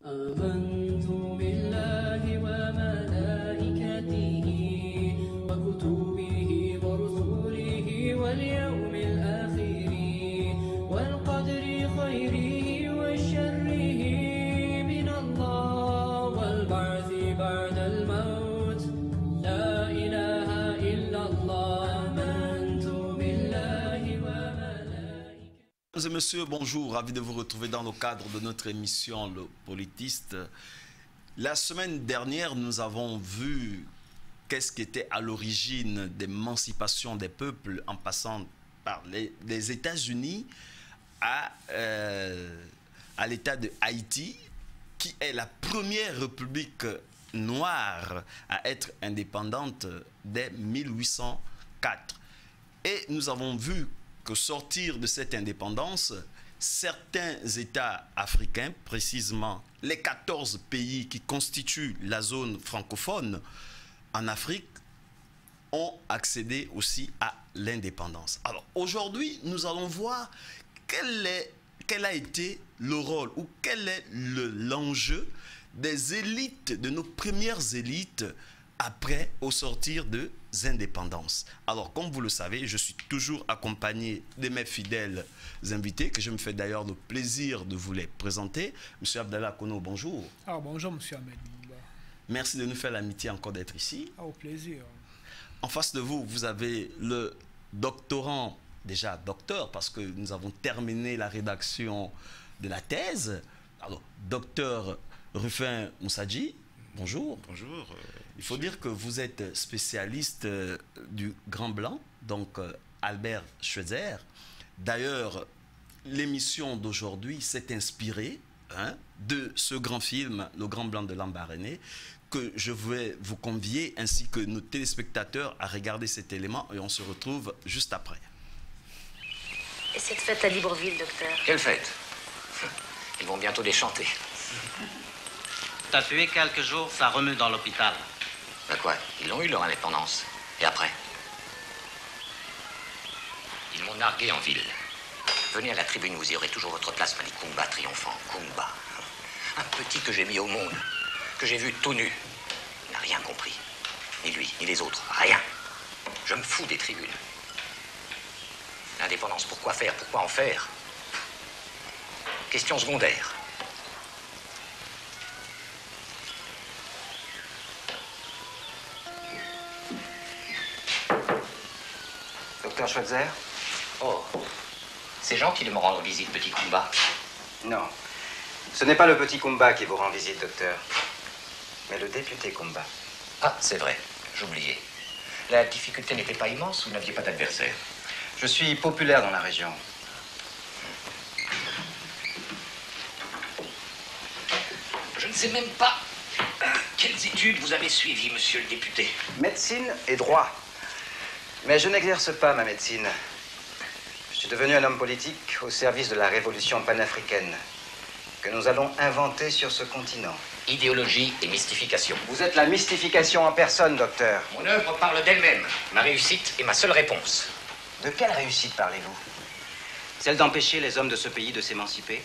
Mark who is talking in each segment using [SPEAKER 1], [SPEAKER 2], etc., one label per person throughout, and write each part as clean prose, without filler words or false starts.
[SPEAKER 1] آمنت بالله وملائكته وكتبه ورسله واليوم الآخر والقدر خيره وشره من الله والبعث بعد الموت لا إله إلا الله آمنت بالله وملائكته.
[SPEAKER 2] Mesdames et messieurs, bonjour, ravi de vous retrouver dans le cadre de notre émission Le Politiste. La semaine dernière, nous avons vu qu'est-ce qui était à l'origine d'émancipation des peuples en passant par les États-Unis à l'État de Haïti, qui est la première république noire à être indépendante dès 1804. Et nous avons vu que sortir de cette indépendance, certains États africains, précisément les 14 pays qui constituent la zone francophone en Afrique, ont accédé aussi à l'indépendance. Alors aujourd'hui, nous allons voir quel a été le rôle ou quel est l'enjeu des élites, de nos premières élites après au sortir de indépendances. Alors, comme vous le savez, je suis toujours accompagné de mes fidèles invités, que je me fais d'ailleurs le plaisir de vous les présenter. Monsieur Abdallah Kono, bonjour.
[SPEAKER 3] Ah, bonjour, monsieur Ahmed.
[SPEAKER 2] Merci de nous faire l'amitié encore d'être ici.
[SPEAKER 3] Ah, au plaisir.
[SPEAKER 2] En face de vous, vous avez le doctorant, déjà docteur, parce que nous avons terminé la rédaction de la thèse. Alors, docteur Rufin Moussadji, bonjour.
[SPEAKER 4] Bonjour.
[SPEAKER 2] Il faut dire que vous êtes spécialiste du Grand Blanc, donc Albert Schweitzer. D'ailleurs, l'émission d'aujourd'hui s'est inspirée de ce grand film, Le Grand Blanc de Lambaréné, que je vais vous convier, ainsi que nos téléspectateurs, à regarder cet élément et on se retrouve juste après.
[SPEAKER 5] Et cette fête à Libreville, docteur?
[SPEAKER 6] Quelle fête? Ils vont bientôt déchanter.
[SPEAKER 7] T'as tué quelques jours, ça remue dans l'hôpital.
[SPEAKER 6] Ben quoi? Ils ont eu leur indépendance. Et après? Ils m'ont nargué en ville. Venez à la tribune, vous y aurez toujours votre place, m'a dit Kumba triomphant. Kumba. Un petit que j'ai mis au monde, que j'ai vu tout nu. Il n'a rien compris. Ni lui, ni les autres. Rien. Je me fous des tribunes. L'indépendance, pourquoi faire? Pourquoi en faire? Question secondaire. Docteur Schweitzer? Oh, c'est gentil de me rendre visite, petit Kumba.
[SPEAKER 8] Non, ce n'est pas le petit Kumba qui vous rend visite, docteur, mais le député Kumba.
[SPEAKER 6] Ah, c'est vrai, j'oubliais. La difficulté n'était pas immense, vous n'aviez pas d'adversaire.
[SPEAKER 8] Je suis populaire dans la région.
[SPEAKER 6] Je ne sais même pas quelles études vous avez suivies, monsieur le député.
[SPEAKER 8] Médecine et droit. Mais je n'exerce pas ma médecine. Je suis devenu un homme politique au service de la révolution panafricaine que nous allons inventer sur ce continent.
[SPEAKER 6] Idéologie et mystification.
[SPEAKER 8] Vous êtes la mystification en personne, docteur.
[SPEAKER 6] Mon œuvre parle d'elle-même. Ma réussite est ma seule réponse.
[SPEAKER 8] De quelle réussite parlez-vous? Celle d'empêcher les hommes de ce pays de s'émanciper?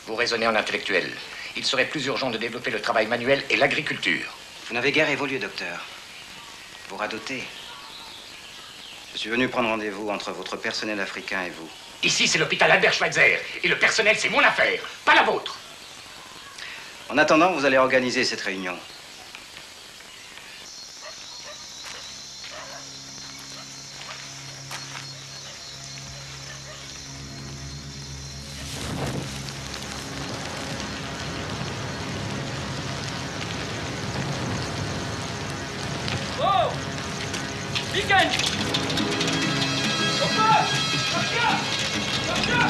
[SPEAKER 6] Vous raisonnez en intellectuel. Il serait plus urgent de développer le travail manuel et l'agriculture.
[SPEAKER 8] Vous n'avez guère évolué, docteur. Vous radotez. Je suis venu prendre rendez-vous entre votre personnel africain et vous.
[SPEAKER 6] Ici, c'est l'hôpital Albert Schweitzer. Et le personnel, c'est mon affaire, pas la vôtre.
[SPEAKER 8] En attendant, vous allez organiser cette réunion.
[SPEAKER 1] Oh! Weekend! Docteur! Docteur! Docteur!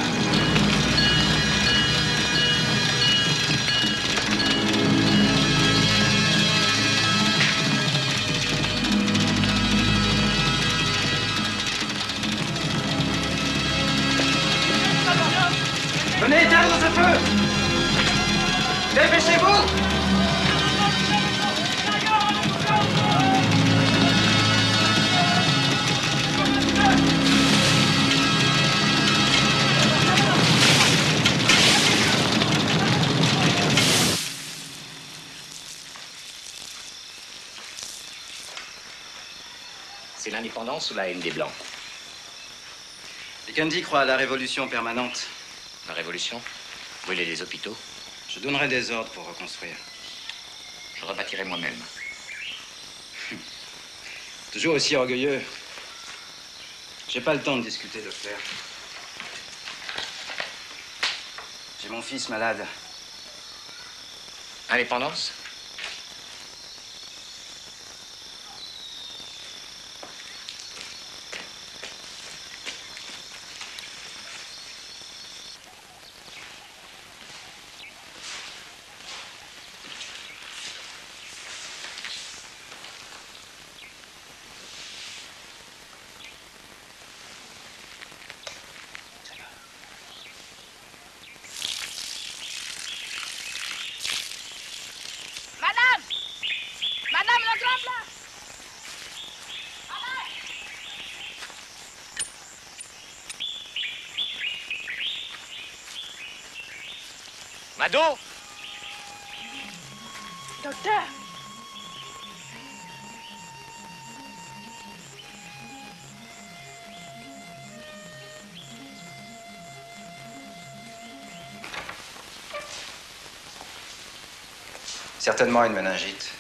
[SPEAKER 8] Venez éteindre ce feu! Dépêchez-vous!
[SPEAKER 6] C'est l'indépendance ou la haine des Blancs?
[SPEAKER 8] Les Gandhi croient à la révolution permanente.
[SPEAKER 6] La révolution? Brûler les hôpitaux?
[SPEAKER 8] Je donnerai des ordres pour reconstruire.
[SPEAKER 6] Je rebâtirai moi-même.
[SPEAKER 8] Toujours aussi orgueilleux. J'ai pas le temps de discuter, docteur. J'ai mon fils malade.
[SPEAKER 6] Indépendance?
[SPEAKER 3] Madame la grande place.
[SPEAKER 6] Mado?
[SPEAKER 3] Docteur.
[SPEAKER 8] Certainement une méningite.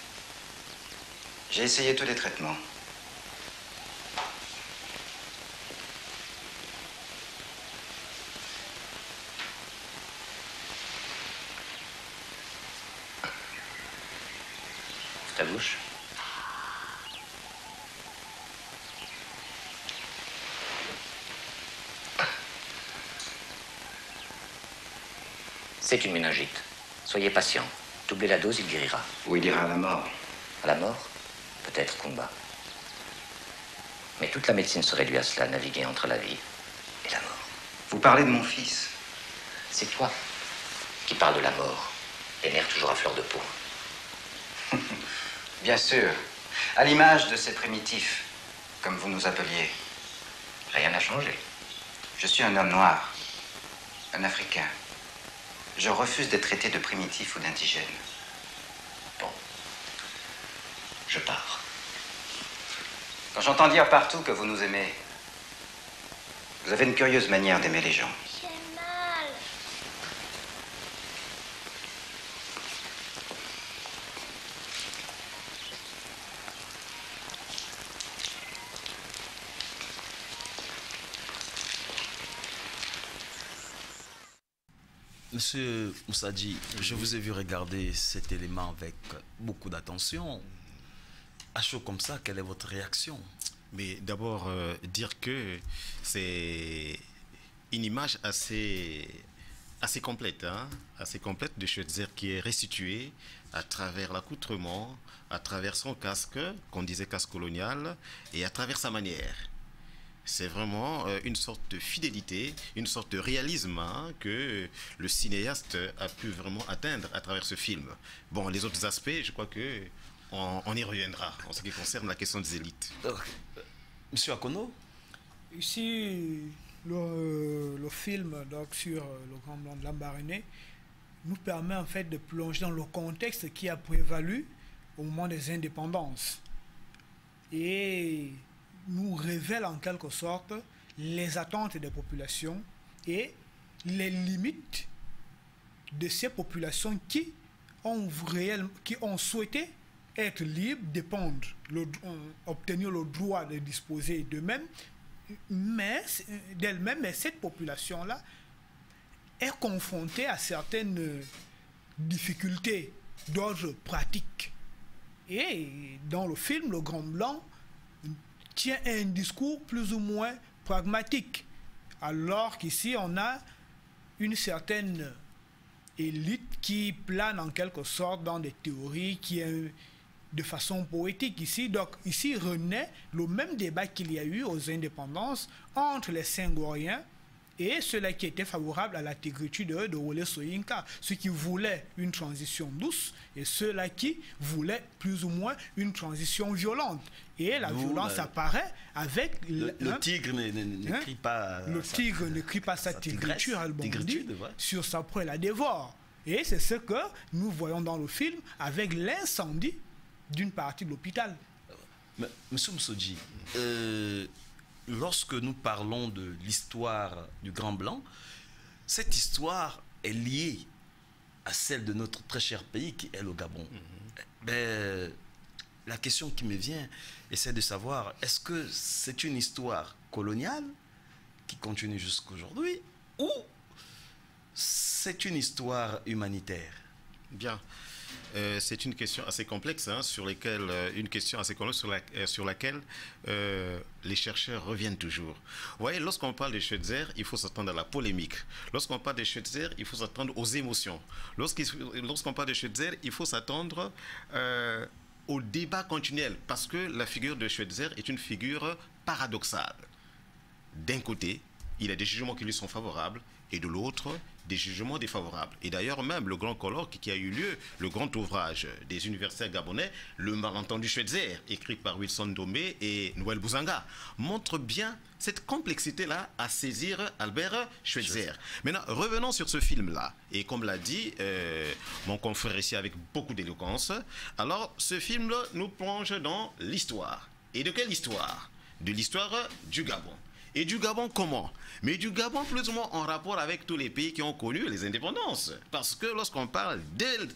[SPEAKER 8] J'ai essayé tous les traitements.
[SPEAKER 6] Ta bouche. C'est une méningite. Soyez patient. Doublez la dose, il guérira.
[SPEAKER 8] Ou il ira à la mort.
[SPEAKER 6] À la mort? Peut-être Kumba. Mais toute la médecine se réduit à cela, naviguer entre la vie et la mort.
[SPEAKER 8] Vous parlez de mon fils.
[SPEAKER 6] C'est toi qui parles de la mort. Les nerfs toujours à fleur de peau.
[SPEAKER 8] Bien sûr. À l'image de ces primitifs, comme vous nous appeliez.
[SPEAKER 6] Rien n'a changé.
[SPEAKER 8] Je suis un homme noir. Un Africain. Je refuse d'être traité de primitif ou d'indigène.
[SPEAKER 6] Bon. Je pars.
[SPEAKER 8] Quand j'entends dire partout que vous nous aimez, vous avez une curieuse manière d'aimer les gens.
[SPEAKER 3] J'ai mal.
[SPEAKER 2] Monsieur Moussadji, je vous ai vu regarder cet élément avec beaucoup d'attention. À chaud comme ça, quelle est votre réaction?
[SPEAKER 4] Mais d'abord, dire que c'est une image assez complète, hein? Assez complète de Schweitzer qui est restituée à travers l'accoutrement, à travers son casque, qu'on disait casque colonial, et à travers sa manière. C'est vraiment une sorte de fidélité, une sorte de réalisme, hein, que le cinéaste a pu vraiment atteindre à travers ce film. Bon, les autres aspects, je crois que on y reviendra en ce qui concerne la question des élites.
[SPEAKER 2] Monsieur Akono?
[SPEAKER 9] Ici, le film donc, sur le Grand Blanc de Lambaréné nous permet en fait de plonger dans le contexte qui a prévalu au moment des indépendances et nous révèle en quelque sorte les attentes des populations et les limites de ces populations qui ont souhaité être libres, dépendre, obtenir le droit de disposer d'elles-mêmes, mais cette population-là est confrontée à certaines difficultés d'ordre pratique. Et dans le film, le Grand Blanc tient un discours plus ou moins pragmatique, alors qu'ici on a une certaine élite qui plane en quelque sorte dans des théories qui est de façon poétique ici. Donc ici renaît le même débat qu'il y a eu aux indépendances entre les Senghoriens et ceux-là qui étaient favorables à la tigritude de Wole Soyinka, ceux qui voulaient une transition douce et ceux-là qui voulaient plus ou moins une transition violente. Et la violence apparaît avec...
[SPEAKER 2] Le tigre ne crie pas...
[SPEAKER 9] Le tigre ne crie pas sa tigriture, elle bondit sur sa proie, la dévore. Et c'est ce que nous voyons dans le film avec l'incendie d'une partie de l'hôpital.
[SPEAKER 2] Monsieur Msoji, lorsque nous parlons de l'histoire du Grand Blanc, cette histoire est liée à celle de notre très cher pays qui est le Gabon. Ben, la question qui me vient, c'est de savoir, est-ce que c'est une histoire coloniale qui continue jusqu'aujourd'hui ou c'est une histoire humanitaire?
[SPEAKER 4] Bien. C'est une question assez complexe, hein, sur laquelle les chercheurs reviennent toujours. Vous voyez, lorsqu'on parle de Schweitzer, il faut s'attendre à la polémique. Lorsqu'on parle de Schweitzer, il faut s'attendre aux émotions. Lorsqu'on parle de Schweitzer, il faut s'attendre au débat continuel, parce que la figure de Schweitzer est une figure paradoxale. D'un côté, il y a des jugements qui lui sont favorables, et de l'autre, des jugements défavorables. Et d'ailleurs, même le grand colloque qui a eu lieu, le grand ouvrage des universitaires gabonais, Le malentendu Schweitzer, écrit par Wilson Domé et Noël Bouzanga, montre bien cette complexité-là à saisir Albert Schweitzer. Maintenant, revenons sur ce film-là. Et comme l'a dit mon confrère ici avec beaucoup d'éloquence, alors ce film-là nous plonge dans l'histoire. Et de quelle histoire? De l'histoire du Gabon. Et du Gabon comment? Mais du Gabon plus ou moins en rapport avec tous les pays qui ont connu les indépendances. Parce que lorsqu'on parle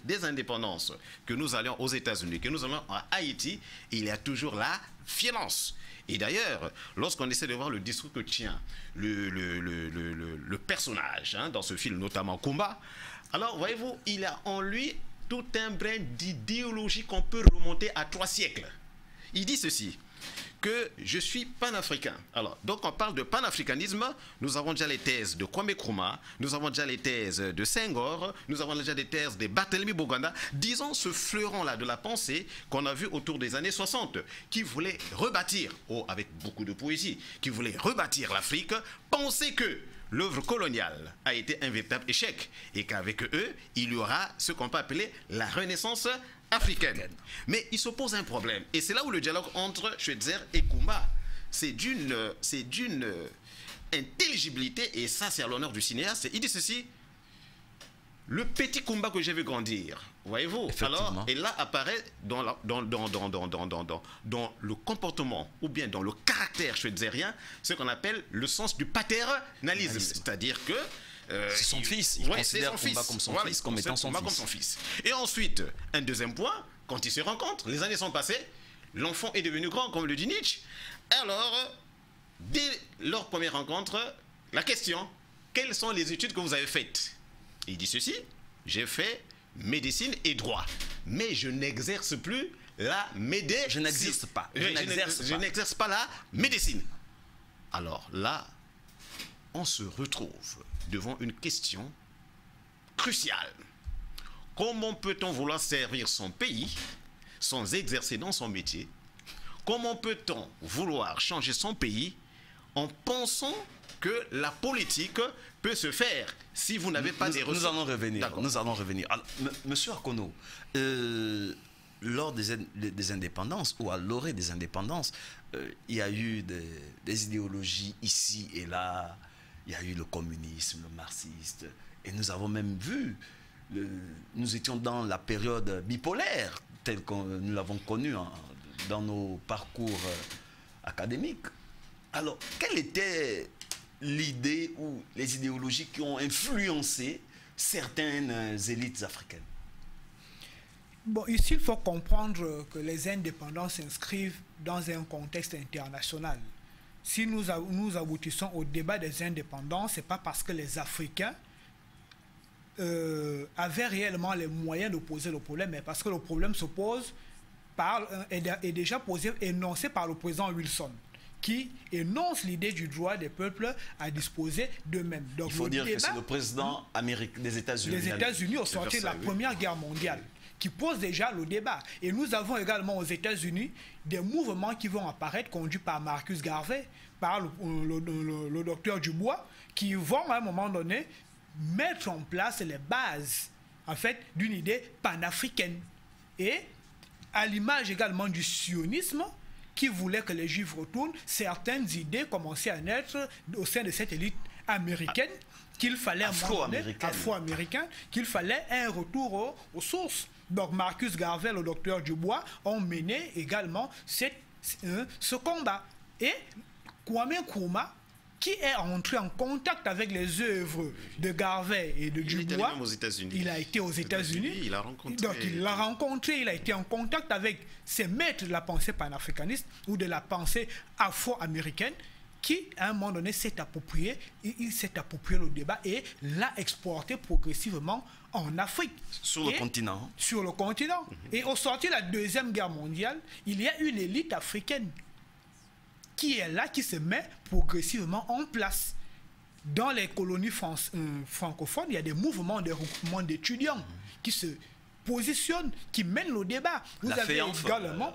[SPEAKER 4] des indépendances, que nous allions aux États-Unis, que nous allons à Haïti, il y a toujours la violence. Et d'ailleurs, lorsqu'on essaie de voir le discours que tient le personnage, hein, dans ce film, notamment Kumba, alors voyez-vous, il a en lui tout un brin d'idéologie qu'on peut remonter à 3 siècles. Il dit ceci, que je suis panafricain. Alors, donc on parle de panafricanisme, nous avons déjà les thèses de Kwame Nkrumah, nous avons déjà les thèses de Senghor, nous avons déjà des thèses de Barthélemy Boganda, disons ce fleuron-là de la pensée qu'on a vu autour des années 60, qui voulait rebâtir, avec beaucoup de poésie, qui voulait rebâtir l'Afrique, penser que l'œuvre coloniale a été un véritable échec et qu'avec eux, il y aura ce qu'on peut appeler la renaissance africaine. Mais il se pose un problème. Et c'est là où le dialogue entre Schweitzer et Kumba, c'est d'une intelligibilité, et ça c'est à l'honneur du cinéaste. Il dit ceci, le petit Kumba que j'ai vu grandir, voyez-vous, alors, et là apparaît dans le comportement, ou bien dans le caractère schweitzerien, ce qu'on appelle le sens du paternalisme. C'est-à-dire que
[SPEAKER 2] c'est son fils, il considère Kumba comme son fils, comme étant son fils.
[SPEAKER 4] Et ensuite, un deuxième point, quand ils se rencontrent, les années sont passées, l'enfant est devenu grand, comme le dit Nietzsche. Alors, dès leur première rencontre, la question, quelles sont les études que vous avez faites? Il dit ceci, j'ai fait médecine et droit, mais je n'exerce plus la médecine.
[SPEAKER 2] Je n'exerce pas.
[SPEAKER 4] Je n'exerce pas la médecine. Alors là, on se retrouve devant une question cruciale. Comment peut-on vouloir servir son pays sans exercer dans son métier? Comment peut-on vouloir changer son pays en pensant que la politique peut se faire si vous n'avez pas des ressources?
[SPEAKER 2] Nous allons revenir. Alors, Monsieur Akono, lors des indépendances ou à l'orée des indépendances, il y a eu des idéologies ici et là. Il y a eu le communisme, le marxiste, et nous avons même vu, nous étions dans la période bipolaire, telle que nous l'avons connue dans nos parcours académiques. Alors, quelle était l'idée ou les idéologies qui ont influencé certaines élites africaines?
[SPEAKER 9] Bon, ici, il faut comprendre que les indépendances s'inscrivent dans un contexte international. Si nous aboutissons au débat des indépendances, ce n'est pas parce que les Africains avaient réellement les moyens de poser le problème, mais parce que le problème se pose est déjà posé, énoncé par le président Wilson, qui énonce l'idée du droit des peuples à disposer d'eux-mêmes.
[SPEAKER 2] Il faut dire que c'est le président des États-Unis.
[SPEAKER 9] Les États-Unis au sortir de la Première Guerre mondiale, qui pose déjà le débat. Et nous avons également aux États-Unis des mouvements qui vont apparaître, conduits par Marcus Garvey, par le docteur Dubois, qui vont à un moment donné mettre en place les bases, en fait, d'une idée panafricaine. Et à l'image également du sionisme, qui voulait que les Juifs retournent, certaines idées commençaient à naître au sein de cette élite américaine, qu'il fallait afro-américain, qu'il fallait un retour aux sources. Donc Marcus Garvey, le docteur Dubois, ont mené également cette ce combat. Et Kwame Nkrumah, qui est entré en contact avec les œuvres de Garvey et de Dubois, il a été aux États-Unis,
[SPEAKER 4] il a rencontré.
[SPEAKER 9] Donc il l'a rencontré, il a été en contact avec ces maîtres de la pensée panafricaniste ou de la pensée afro-américaine, qui à un moment donné s'est approprié, il s'est approprié le débat et l'a exporté progressivement en Afrique.
[SPEAKER 2] Sur le continent.
[SPEAKER 9] Sur le continent. Et au sortir de la Deuxième Guerre mondiale, il y a une élite africaine qui est là, qui se met progressivement en place. Dans les colonies francophones, il y a des mouvements de regroupement d'étudiants qui se positionnent, qui mènent le débat. Vous avez également...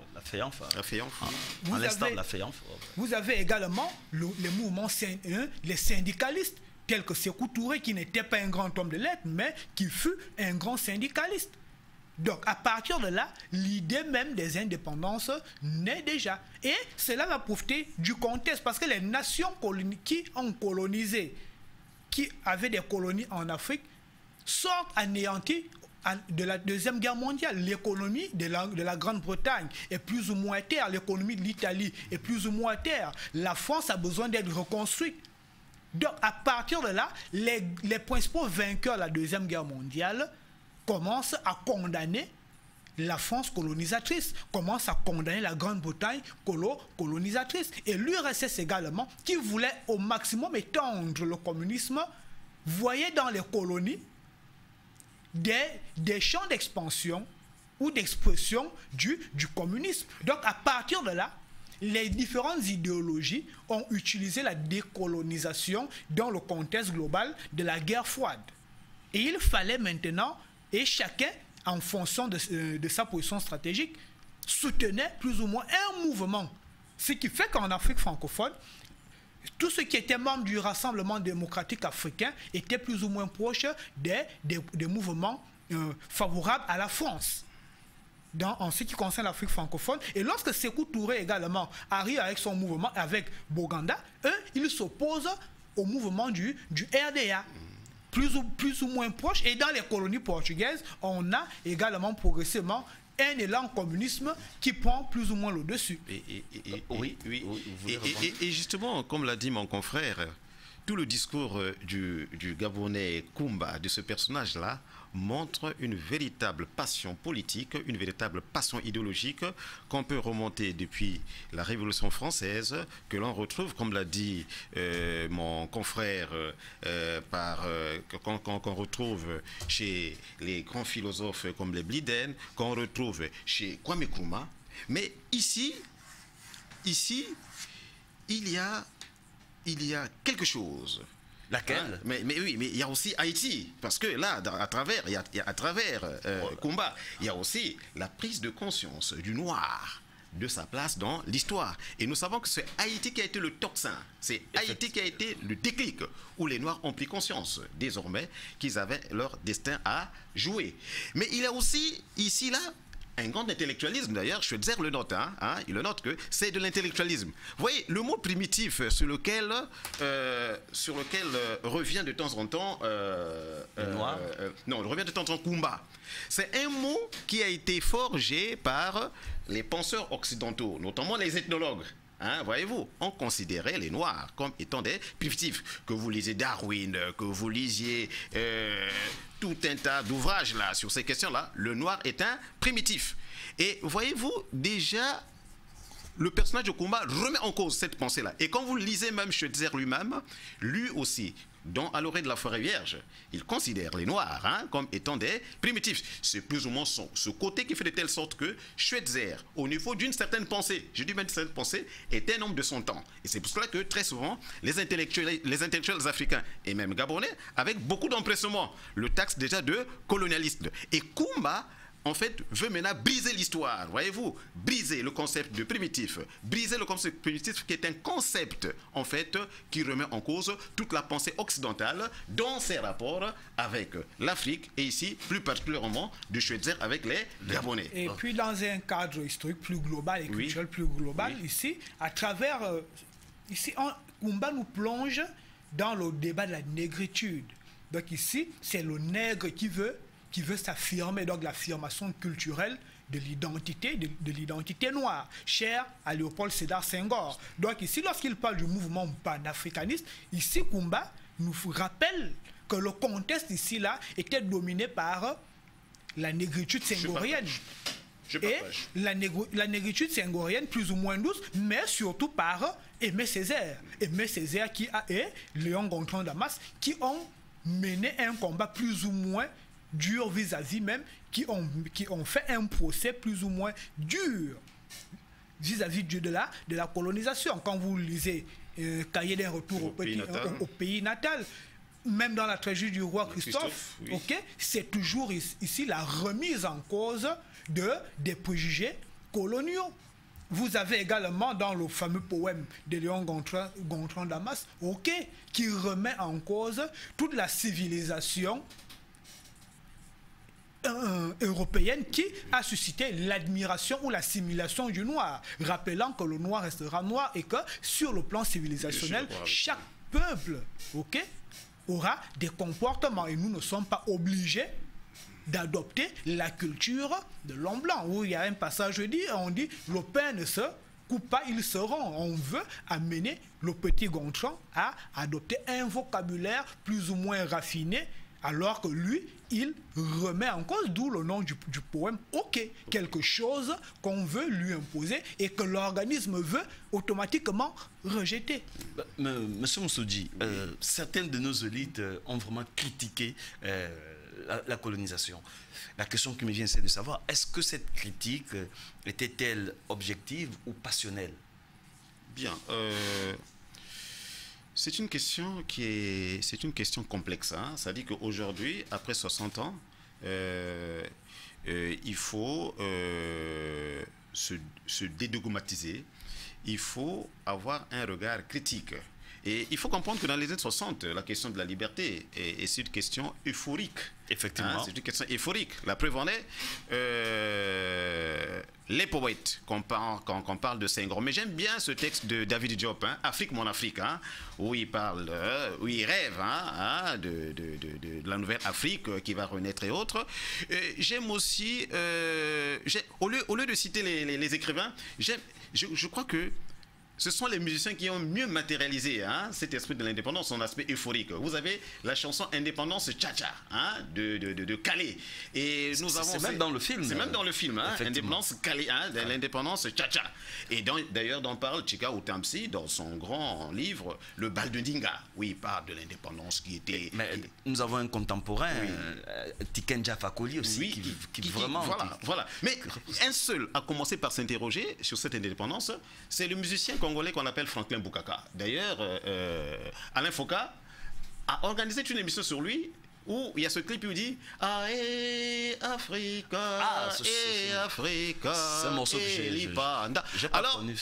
[SPEAKER 9] Vous avez également les mouvements, les syndicalistes, tels que Sékou Touré, qui n'était pas un grand homme de lettres, mais qui fut un grand syndicaliste. Donc, à partir de là, l'idée même des indépendances naît déjà. Et cela va profiter du contexte, parce que les nations qui ont colonisé, qui avaient des colonies en Afrique, sortent anéanties de la Deuxième Guerre mondiale. L'économie de la Grande-Bretagne est plus ou moins à terre, l'économie de l'Italie est plus ou moins à terre. La France a besoin d'être reconstruite. Donc, à partir de là, les principaux vainqueurs de la Deuxième Guerre mondiale commence à condamner la France colonisatrice, commence à condamner la Grande-Bretagne colonisatrice. Et l'URSS également, qui voulait au maximum étendre le communisme, voyait dans les colonies des champs d'expansion ou d'expression du communisme. Donc à partir de là, les différentes idéologies ont utilisé la décolonisation dans le contexte global de la guerre froide. Et il fallait maintenant, et chacun, en fonction de sa position stratégique, soutenait plus ou moins un mouvement. Ce qui fait qu'en Afrique francophone, tous ceux qui étaient membres du Rassemblement démocratique africain étaient plus ou moins proches des mouvements favorables à la France. En ce qui concerne l'Afrique francophone. Et lorsque Sékou Touré également arrive avec son mouvement, avec Boganda, eux, ils s'opposent au mouvement du RDA. Plus ou moins proche. Et dans les colonies portugaises, on a également progressivement un élan communisme qui prend plus ou moins le dessus.
[SPEAKER 4] Et justement, comme l'a dit mon confrère, tout le discours du Gabonais Koumba, de ce personnage-là, montre une véritable passion politique, une véritable passion idéologique qu'on peut remonter depuis la Révolution française, que l'on retrouve, comme l'a dit mon confrère, qu'on retrouve chez les grands philosophes comme les Bliden, qu'on retrouve chez Kwame Nkrumah. Mais ici, il y a quelque chose.
[SPEAKER 2] Laquelle?
[SPEAKER 4] Mais oui, mais il y a aussi Haïti, parce que là, à travers Koumba, il y a aussi la prise de conscience du noir, de sa place dans l'histoire. Et nous savons que c'est Haïti qui a été le tocsin, c'est Haïti qui a été le déclic, où les Noirs ont pris conscience, désormais, qu'ils avaient leur destin à jouer. Mais il y a aussi, ici, là, un grand intellectualisme, d'ailleurs, Schweitzer le note, il le note que c'est de l'intellectualisme. Vous voyez, le mot primitif sur lequel revient de temps en temps... revient de temps en temps Koumba. C'est un mot qui a été forgé par les penseurs occidentaux, notamment les ethnologues. Voyez-vous, on considérait les Noirs comme étant des primitifs. Que vous lisiez Darwin, que vous lisiez tout un tas d'ouvrages là sur ces questions-là, le Noir est un primitif. Et voyez-vous, déjà, le personnage de Koumba remet en cause cette pensée-là. Et quand vous lisez même Schweitzer lui-même, lui aussi, dans À l'orée de la forêt vierge, il considère les Noirs comme étant des primitifs. C'est plus ou moins ce côté qui fait de telle sorte que Schweitzer, au niveau d'une certaine pensée, je dis même cette pensée, est un homme de son temps. Et c'est pour cela que très souvent, les intellectuels africains et même gabonais, avec beaucoup d'empressement, le taxent déjà de colonialiste. Et Koumba, en fait, veut maintenant briser l'histoire, voyez-vous, briser le concept de primitif, briser le concept primitif qui est un concept, en fait, qui remet en cause toute la pensée occidentale dans ses rapports avec l'Afrique et ici, plus particulièrement, de Schweitzer avec les Gabonais.
[SPEAKER 9] Et puis, dans un cadre historique plus global et culturel plus global, ici, à travers... Koumba nous plonge dans le débat de la négritude. Donc ici, c'est le nègre qui veut s'affirmer, donc l'affirmation culturelle de l'identité noire, chère à Léopold Sédar Senghor. Donc ici, lorsqu'il parle du mouvement panafricaniste, ici, Koumba nous rappelle que le contexte ici-là était dominé par la négritude senghorienne. Et la négritude senghorienne plus ou moins douce, mais surtout par Aimé Césaire. Aimé Césaire et Léon Gontran Damas qui ont mené un combat plus ou moins dur vis-à-vis même, qui ont fait un procès plus ou moins dur vis-à-vis de la colonisation. Quand vous lisez Cahier d'un retour au pays natal, même dans la tragédie du roi Christophe,
[SPEAKER 4] oui.
[SPEAKER 9] C'est toujours ici la remise en cause des préjugés coloniaux. Vous avez également dans le fameux poème de Léon Gontran Damas, qui remet en cause toute la civilisation européenne qui a suscité l'admiration ou l'assimilation du noir, rappelant que le noir restera noir et que sur le plan civilisationnel, chaque peuple aura des comportements et nous ne sommes pas obligés d'adopter la culture de l'homme blanc. Où il y a un passage, on dit le pain ne se coupe pas, ils seront. On veut amener le petit Gontran à adopter un vocabulaire plus ou moins raffiné, alors que lui, il remet en cause, d'où le nom du poème, quelque chose qu'on veut lui imposer et que l'organisme veut automatiquement rejeter.
[SPEAKER 2] Monsieur Moussoudi, certaines de nos élites ont vraiment critiqué la colonisation. La question qui me vient, c'est de savoir, est-ce que cette critique était-elle objective ou passionnelle?
[SPEAKER 4] Bien. C'est une question complexe. Hein? Ça dit qu'aujourd'hui, après 60 ans, il faut se dédogmatiser. Il faut avoir un regard critique. Et il faut comprendre que dans les années 60, la question de la liberté est une question euphorique.
[SPEAKER 2] Effectivement.
[SPEAKER 4] C'est une question euphorique. La preuve en est, les poètes, quand on parle de Senghor. Mais j'aime bien ce texte de David Diop, Afrique, mon Afrique, où il parle, où il rêve de la nouvelle Afrique qui va renaître et autres. J'aime aussi, au lieu de citer les écrivains, je crois que ce sont les musiciens qui ont mieux matérialisé cet esprit de l'indépendance, son aspect euphorique. Vous avez la chanson Indépendance Tcha-Tcha de Calais. Et nous avons.
[SPEAKER 2] C'est même dans le film.
[SPEAKER 4] C'est même dans le film, Indépendance Calais, l'indépendance Tcha-Tcha. Et d'ailleurs, dont parle Chika Outamsi dans son grand livre Le Bal de Ndinga, où il parle de l'indépendance qui était.
[SPEAKER 2] Mais nous avons un contemporain, Tiken Jah Fakoly aussi, qui vraiment.
[SPEAKER 4] Voilà. Mais un seul a commencé par s'interroger sur cette indépendance, c'est le musicien congolais qu'on appelle Franklin Boukaka. D'ailleurs, Alain Foka a organisé une émission sur lui où il y a ce clip où il dit Africa, Africa,
[SPEAKER 2] c'est un morceau que j'ai pas connu.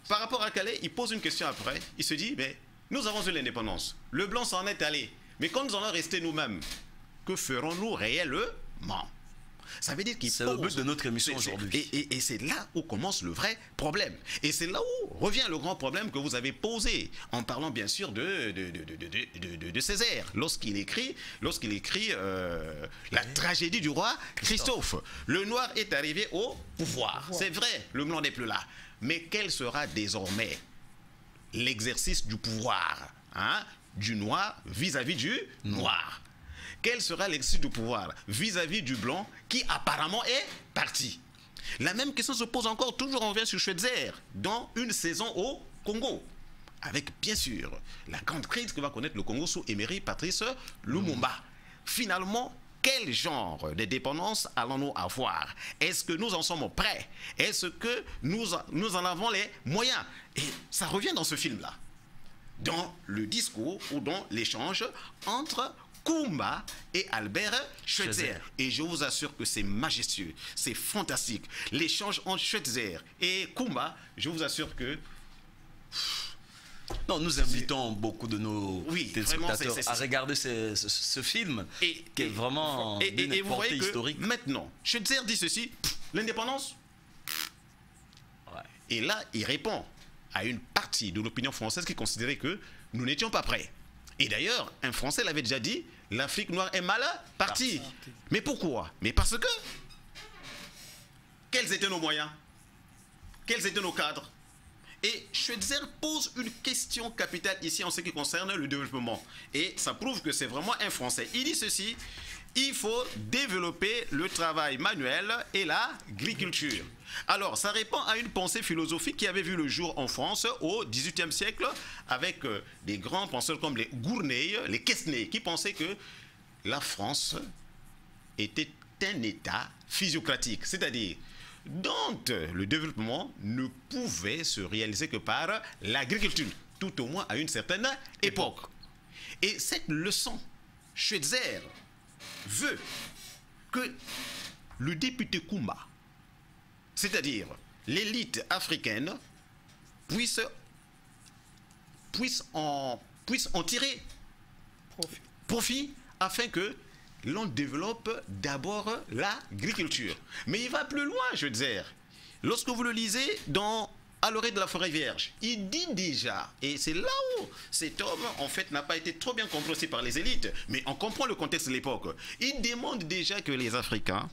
[SPEAKER 4] Par rapport à Calais, il pose une question après. Il se dit, mais nous avons eu l'indépendance. Le blanc s'en est allé. Mais quand nous allons rester nous-mêmes, que ferons-nous réellement? Ça veut dire qu'il
[SPEAKER 2] c'est le but de notre émission aujourd'hui.
[SPEAKER 4] Et c'est là où commence le vrai problème. Et c'est là où revient le grand problème que vous avez posé, en parlant bien sûr de Césaire, lorsqu'il écrit la tragédie du roi Christophe. Le noir est arrivé au pouvoir. C'est vrai, le blanc n'est plus là. Mais quel sera désormais l'exercice du pouvoir du noir vis-à-vis du noir? Quel sera l'exercice du pouvoir vis-à-vis du blanc qui apparemment est parti? La même question se pose encore, toujours on revient sur Schweitzer, dans une saison au Congo. Avec bien sûr la grande crise que va connaître le Congo sous Emery Patrice Lumumba. Finalement, quel genre de dépendance allons-nous avoir? Est-ce que nous en sommes prêts? Est-ce que nous en avons les moyens? Et ça revient dans ce film-là, dans le discours ou dans l'échange entre Koumba et Albert Schweitzer. Et je vous assure que c'est majestueux, c'est fantastique. L'échange entre Schweitzer et Koumba, je vous assure que...
[SPEAKER 2] Non, nous invitons beaucoup de nos téléspectateurs à regarder ce film qui est vraiment d'une portée historique.
[SPEAKER 4] Maintenant, Schweitzer dit ceci, l'indépendance. Et là, il répond à une partie de l'opinion française qui considérait que nous n'étions pas prêts. Et d'ailleurs, un Français l'avait déjà dit, l'Afrique noire est mal partie. Mais pourquoi? Mais parce que quels étaient nos moyens? Quels étaient nos cadres? Et Schweitzer pose une question capitale ici en ce qui concerne le développement. Et ça prouve que c'est vraiment un Français. Il dit ceci: il faut développer le travail manuel et l'agriculture. Alors, ça répond à une pensée philosophique qui avait vu le jour en France au XVIIIe siècle avec des grands penseurs comme les Gournay, les Quesnay, qui pensaient que la France était un État physiocratique, c'est-à-dire dont le développement ne pouvait se réaliser que par l'agriculture, tout au moins à une certaine époque. Et cette leçon, Schweitzer veut que le député Koumba, c'est-à-dire l'élite africaine, puisse en tirer profit afin que l'on développe d'abord l'agriculture. Mais il va plus loin, je veux dire. Lorsque vous le lisez à l'oreille de la forêt vierge, il dit déjà, et c'est là où cet homme, en fait, n'a pas été trop bien compris aussi par les élites, mais on comprend le contexte de l'époque. Il demande déjà que les Africains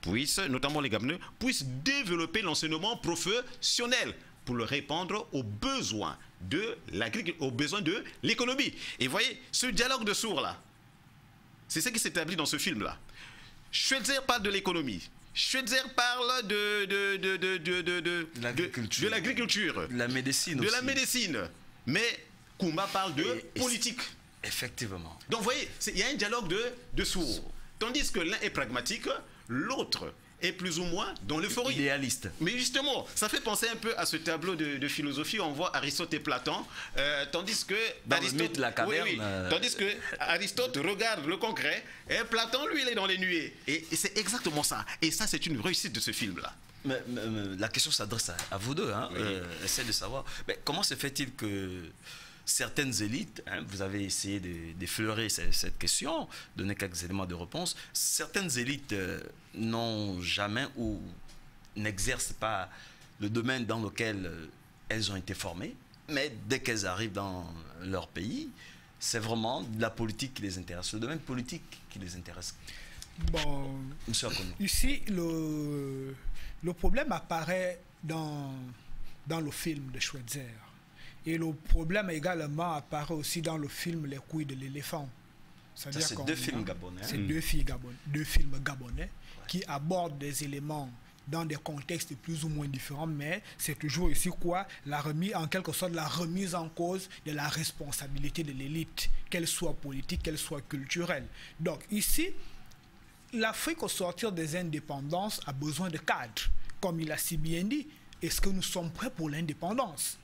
[SPEAKER 4] puissent, notamment les Gabonais, puissent développer l'enseignement professionnel pour le répondre aux besoins de l'agriculture, aux besoins de l'économie. Et voyez, ce dialogue de sourds là, c'est ce qui s'établit dans ce film-là. Schweitzer parle de l'économie. Schweitzer parle de l'agriculture.
[SPEAKER 2] De la médecine aussi.
[SPEAKER 4] De la médecine. Mais Koumba parle de politique.
[SPEAKER 2] Effectivement.
[SPEAKER 4] Donc vous voyez, il y a un dialogue de sourds. Tandis que l'un est pragmatique, l'autre est plus ou moins dans l'euphorie.
[SPEAKER 2] Idéaliste.
[SPEAKER 4] Mais justement, ça fait penser un peu à ce tableau de philosophie où on voit Aristote et Platon, tandis que
[SPEAKER 2] dans le mythe de la caverne,
[SPEAKER 4] tandis que Aristote regarde le concret et Platon, lui, il est dans les nuées. Et c'est exactement ça. Et ça, c'est une réussite de ce film-là.
[SPEAKER 2] Mais la question s'adresse à vous deux. Hein.
[SPEAKER 4] Oui.
[SPEAKER 2] Essayez de savoir. Mais comment se fait-il que certaines élites, hein, vous avez essayé d'effleurer cette question, donner quelques éléments de réponse, certaines élites n'ont jamais ou n'exercent pas le domaine dans lequel elles ont été formées, mais dès qu'elles arrivent dans leur pays, c'est vraiment la politique qui les intéresse, le domaine politique qui les intéresse.
[SPEAKER 9] Bon,
[SPEAKER 2] Monsieur Akono.
[SPEAKER 9] ici, le problème apparaît dans le film de Schweitzer. Et le problème également apparaît aussi dans le film Les couilles de l'éléphant.
[SPEAKER 2] C'est deux films gabonais.
[SPEAKER 9] C'est deux films gabonais qui abordent des éléments dans des contextes plus ou moins différents, mais c'est toujours ici quoi, en quelque sorte la remise en cause de la responsabilité de l'élite, qu'elle soit politique, qu'elle soit culturelle. Donc ici, l'Afrique au sortir des indépendances a besoin de cadres. Comme il a si bien dit, est-ce que nous sommes prêts pour l'indépendance?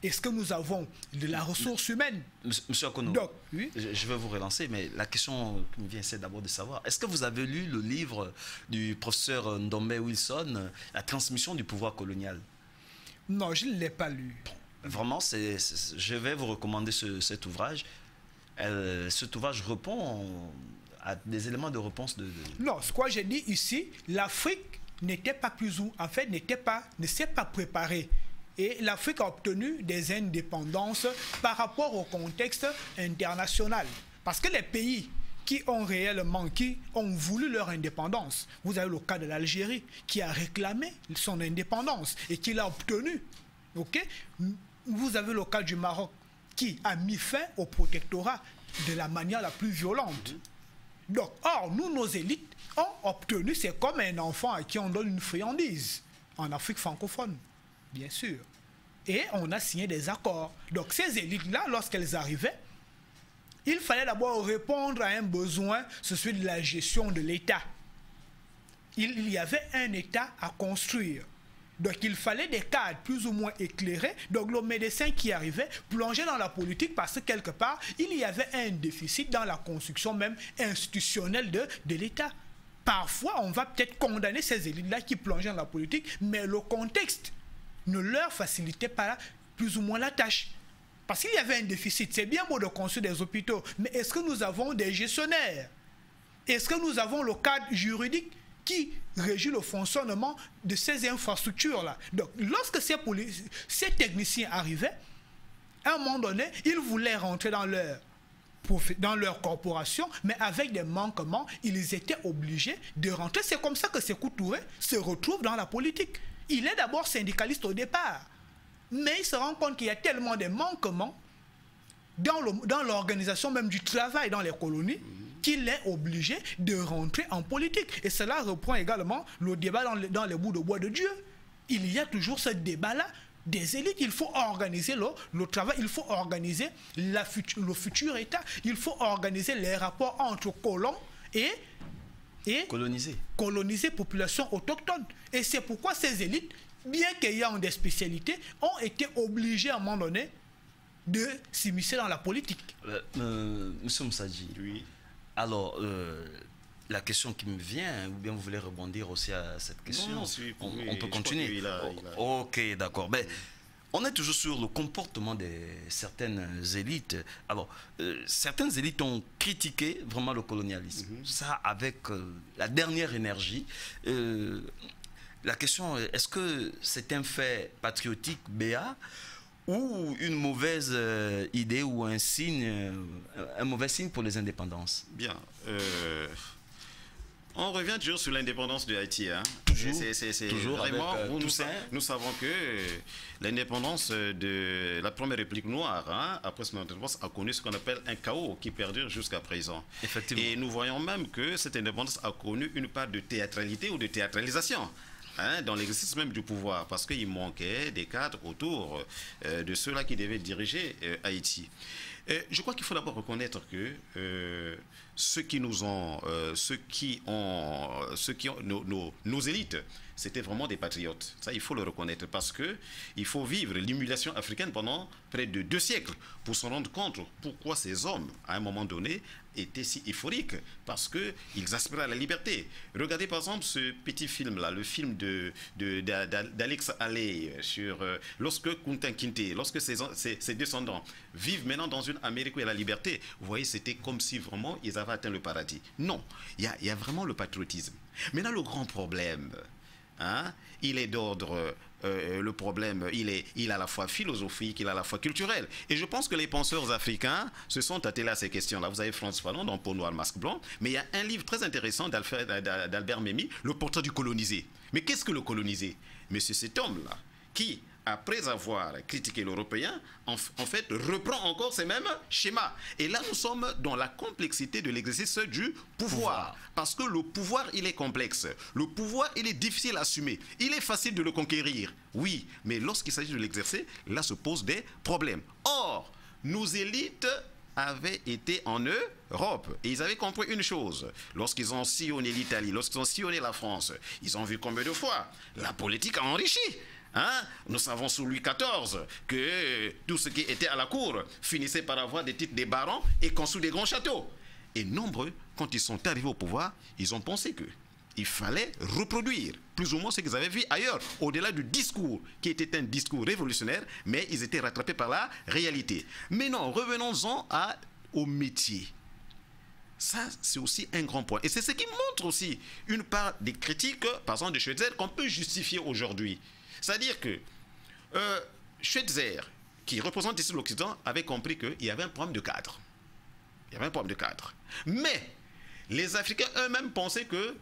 [SPEAKER 9] Est-ce que nous avons de la ressource humaine?
[SPEAKER 2] Monsieur Akono,
[SPEAKER 9] donc, oui?
[SPEAKER 2] je vais vous relancer, mais la question qui me vient, c'est d'abord de savoir, est-ce que vous avez lu le livre du professeur Ndombe Wilson, La transmission du pouvoir colonial?
[SPEAKER 9] Non, je ne l'ai pas lu.
[SPEAKER 2] Vraiment, je vais vous recommander cet ouvrage. Cet ouvrage répond à des éléments de réponse
[SPEAKER 9] Non, ce que j'ai dit ici, l'Afrique n'était pas ne s'est pas préparée. Et l'Afrique a obtenu des indépendances par rapport au contexte international. Parce que les pays qui ont voulu leur indépendance, vous avez le cas de l'Algérie, qui a réclamé son indépendance et qui l'a obtenue. Okay? Vous avez le cas du Maroc, qui a mis fin au protectorat de la manière la plus violente. Donc, or, nous, nos élites ont obtenu, c'est comme un enfant à qui on donne une friandise, en Afrique francophone. Bien sûr. Et on a signé des accords. Donc ces élites-là, lorsqu'elles arrivaient, il fallait d'abord répondre à un besoin, c'est celui de la gestion de l'État. Il y avait un État à construire. Donc il fallait des cadres plus ou moins éclairés. Donc le médecin qui arrivait plongeait dans la politique parce que quelque part, il y avait un déficit dans la construction même institutionnelle de l'État. Parfois, on va peut-être condamner ces élites-là qui plongeaient dans la politique, mais le contexte ne leur facilitait pas plus ou moins la tâche. Parce qu'il y avait un déficit. C'est bien beau de construire des hôpitaux, mais est-ce que nous avons des gestionnaires? Est-ce que nous avons le cadre juridique qui régit le fonctionnement de ces infrastructures-là? Donc, lorsque ces techniciens arrivaient, à un moment donné, ils voulaient rentrer dans leur dans leur corporation, mais avec des manquements, ils étaient obligés de rentrer. C'est comme ça que Sékou Touré se retrouve dans la politique. Il est d'abord syndicaliste au départ, mais il se rend compte qu'il y a tellement de manquements dans l'organisation même du travail dans les colonies qu'il est obligé de rentrer en politique. Et cela reprend également le débat dans les bouts de bois de Dieu. Il y a toujours ce débat-là des élites. Il faut organiser le travail, il faut organiser le futur État, il faut organiser les rapports entre colons et coloniser population autochtone. Et c'est pourquoi ces élites, bien qu'ayant des spécialités, ont été obligées à un moment donné de s'immiscer dans la politique.
[SPEAKER 2] Monsieur Moussadji,
[SPEAKER 4] Oui.
[SPEAKER 2] alors, la question qui me vient, ou bien vous voulez rebondir aussi à cette question?
[SPEAKER 4] Non,
[SPEAKER 2] on peut continuer. Ok, d'accord. Ben, on est toujours sur le comportement de certaines élites. Alors, certaines élites ont critiqué vraiment le colonialisme. Ça, avec la dernière énergie. La question est, est-ce que c'est un fait patriotique béat ou une mauvaise idée ou un signe, un mauvais signe pour les indépendances?
[SPEAKER 4] Bien. On revient toujours sur l'indépendance de Haïti. Hein.
[SPEAKER 2] Toujours
[SPEAKER 4] vraiment,
[SPEAKER 2] avec,
[SPEAKER 4] nous savons que l'indépendance de la première république noire, hein, après son indépendance, a connu ce qu'on appelle un chaos qui perdure jusqu'à présent.
[SPEAKER 2] Effectivement.
[SPEAKER 4] Et nous voyons même que cette indépendance a connu une part de théâtralité ou de théâtralisation. Hein, dans l'exercice même du pouvoir, parce qu'il manquait des cadres autour de ceux-là qui devaient diriger Haïti. Je crois qu'il faut d'abord reconnaître que nos élites, c'était vraiment des patriotes. Ça, il faut le reconnaître, parce que il faut vivre l'humiliation africaine pendant près de 2 siècles pour se rendre compte pourquoi ces hommes, à un moment donné, étaient si euphoriques, parce qu'ils aspiraient à la liberté. Regardez par exemple ce petit film-là, le film d'Alex Haley sur lorsque Kunta Kinte, lorsque ses descendants vivent maintenant dans une Amérique où il y a la liberté. Vous voyez, c'était comme si vraiment ils avaient atteint le paradis. Non, il y a vraiment le patriotisme. Maintenant, le grand problème, hein, il est d'ordre, le problème, il est à la fois philosophique, il est à la fois culturel. Et je pense que les penseurs africains se sont attelés à ces questions-là. Vous avez François Fanon dans Peau noire, masque blanc, mais il y a un livre très intéressant d'Albert Memmi, Le portrait du colonisé. Mais qu'est-ce que le colonisé? Mais c'est cet homme-là qui, après avoir critiqué l'Européen, en fait, reprend encore ces mêmes schémas. Et là, nous sommes dans la complexité de l'exercice du pouvoir. Parce que le pouvoir, il est complexe. Le pouvoir, il est difficile à assumer. Il est facile de le conquérir, oui. Mais lorsqu'il s'agit de l'exercer, là se posent des problèmes. Or, nos élites avaient été en Europe et ils avaient compris une chose. Lorsqu'ils ont sillonné l'Italie, lorsqu'ils ont sillonné la France, ils ont vu combien de fois la politique a enrichi. Hein? Nous savons sous Louis XIV que tout ce qui était à la cour finissait par avoir des titres de barons et construit des grands châteaux. Et nombreux, quand ils sont arrivés au pouvoir, ils ont pensé qu'il fallait reproduire plus ou moins ce qu'ils avaient vu ailleurs, au-delà du discours qui était un discours révolutionnaire, mais ils étaient rattrapés par la réalité. Mais non, revenons-en au métier. Ça, c'est aussi un grand point. Et c'est ce qui montre aussi une part des critiques, par exemple de Schweitzer, qu'on peut justifier aujourd'hui. C'est-à-dire que Schweitzer, qui représente ici l'Occident, avait compris qu'il y avait un problème de cadre. Il y avait un problème de cadre. Mais les Africains eux-mêmes pensaient que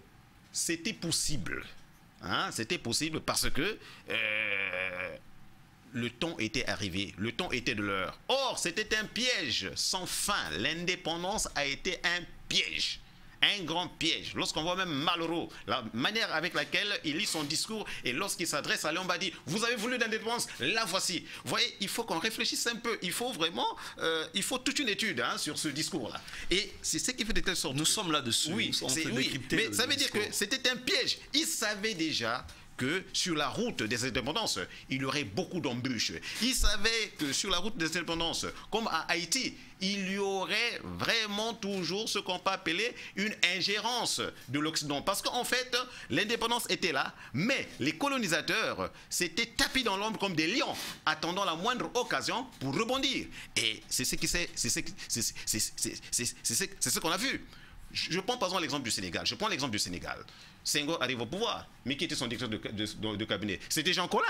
[SPEAKER 4] c'était possible. Hein? C'était possible parce que le temps était arrivé, le temps était de l'heure. Or, c'était un piège sans fin. L'indépendance a été un piège. Un grand piège. Lorsqu'on voit même Malraux, la manière avec laquelle il lit son discours, et lorsqu'il s'adresse à Lombardie, vous avez voulu l'indépendance, la voici. Vous voyez, il faut qu'on réfléchisse un peu. Il faut vraiment, il faut toute une étude hein, sur ce discours-là. Et c'est ce qui fait de telle sorte.
[SPEAKER 2] Nous sommes là-dessus.
[SPEAKER 4] Oui, mais ça veut dire que c'était un piège. Il savait déjà que sur la route des indépendances, il y aurait beaucoup d'embûches. Il savait que sur la route des indépendances, comme à Haïti, il y aurait vraiment toujours ce qu'on peut appeler une ingérence de l'Occident. Parce qu'en fait, l'indépendance était là, mais les colonisateurs s'étaient tapis dans l'ombre comme des lions, attendant la moindre occasion pour rebondir. Et c'est ce qu'on a vu. Je prends par exemple l'exemple du Sénégal. Senghor arrive au pouvoir, mais qui était son directeur de cabinet? C'était Jean Collin,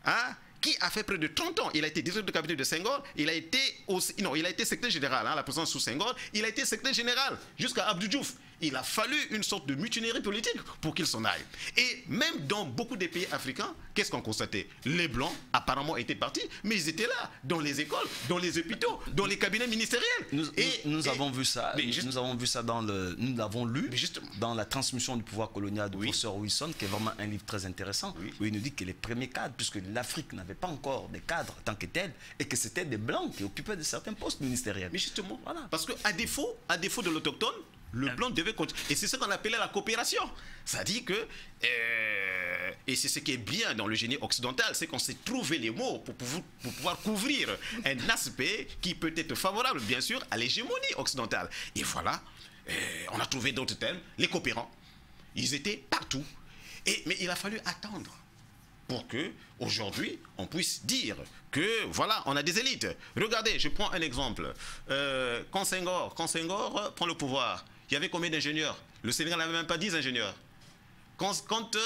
[SPEAKER 4] hein, qui a fait près de 30 ans. Il a été directeur de cabinet de Senghor, il a été aussi, non, il a été secrétaire général, hein, la présidence sous Senghor, il a été secrétaire général jusqu'à Abdou Diouf. Il a fallu une sorte de mutinerie politique pour qu'il s'en aille. Et même dans beaucoup des pays africains, qu'est-ce qu'on constatait? Les Blancs, apparemment, étaient partis, mais ils étaient là, dans les écoles, dans les hôpitaux, dans les cabinets ministériels.
[SPEAKER 2] Nous avons vu ça, nous avons vu ça nous l'avons lu dans la transmission du pouvoir colonial du professeur Wilson, qui est vraiment un livre très intéressant, où il nous dit que les premiers cadres, puisque l'Afrique n'avait pas encore des cadres tant que tels, et que c'était des Blancs qui occupaient de certains postes ministériels.
[SPEAKER 4] Mais justement, voilà. Parce qu'à défaut de l'autochtone, le Blanc devait continuer. Et c'est ce qu'on appelait la coopération. Ça dit que, et c'est ce qui est bien dans le génie occidental, c'est qu'on s'est trouvé les mots pour pouvoir couvrir un aspect qui peut être favorable, bien sûr, à l'hégémonie occidentale. Et voilà, on a trouvé d'autres termes, les coopérants. Ils étaient partout. Mais il a fallu attendre pour que, aujourd'hui, on puisse dire que, voilà, on a des élites. Regardez, je prends un exemple. Quand Senghor prend le pouvoir, il y avait combien d'ingénieurs? Le Sénégal n'avait même pas 10 ingénieurs. Quand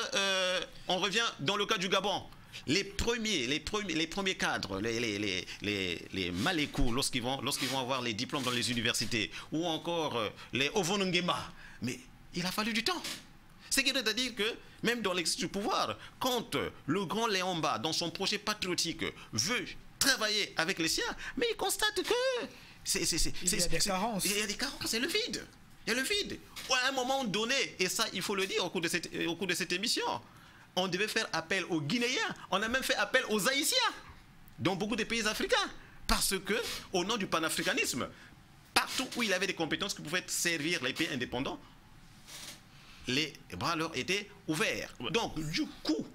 [SPEAKER 4] on revient dans le cas du Gabon, les premiers cadres, les Malékou, lorsqu'ils vont avoir les diplômes dans les universités, ou encore les Ovonongema, mais il a fallu du temps. C'est-à-dire que même dans l'exercice du pouvoir, quand le grand Léomba, dans son projet patriotique, veut travailler avec les siens, mais il constate que il y a des carences. Il y a des carences, c'est le vide. Il y a le vide. À un moment donné, et ça il faut le dire au cours de cette émission, on devait faire appel aux Guinéens, on a même fait appel aux Haïtiens, dans beaucoup de pays africains, parce que, au nom du panafricanisme, partout où il avait des compétences qui pouvaient servir les pays indépendants, les bras leur étaient ouverts. Donc, du coup,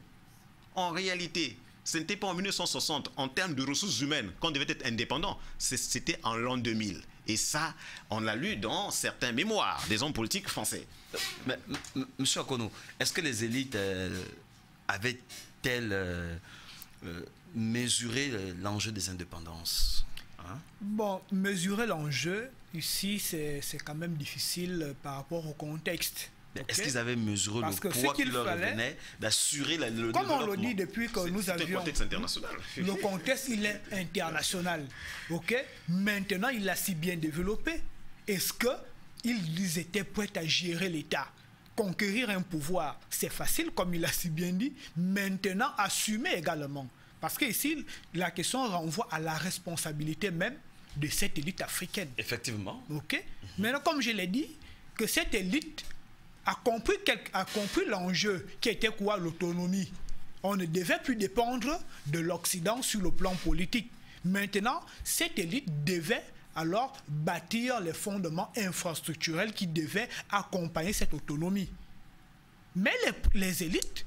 [SPEAKER 4] en réalité, ce n'était pas en 1960, en termes de ressources humaines, qu'on devait être indépendant, c'était en l'an 2000. Et ça, on l'a lu dans certains mémoires des hommes politiques français.
[SPEAKER 2] Mais, Monsieur Akono, est-ce que les élites avaient-elles mesuré l'enjeu des indépendances, hein?
[SPEAKER 9] Bon, mesurer l'enjeu, ici, c'est quand même difficile par rapport au contexte.
[SPEAKER 2] Est-ce qu'ils avaient mesuré le poids qu'il leur revenait d'assurer le développement?
[SPEAKER 9] Comme on le dit depuis que nous avions...
[SPEAKER 4] Le contexte international.
[SPEAKER 9] Le contexte, il est international. Ok? Maintenant, il l'a si bien développé. Est-ce qu'ils étaient prêts à gérer l'État? Conquérir un pouvoir, c'est facile, comme il a si bien dit. Maintenant, assumer également. Parce que ici, la question renvoie à la responsabilité même de cette élite africaine.
[SPEAKER 2] Effectivement.
[SPEAKER 9] Ok? Maintenant, comme je l'ai dit, que cette élite a compris l'enjeu qui était quoi? L'autonomie. On ne devait plus dépendre de l'Occident sur le plan politique. Maintenant, cette élite devait alors bâtir les fondements infrastructurels qui devaient accompagner cette autonomie. Mais les élites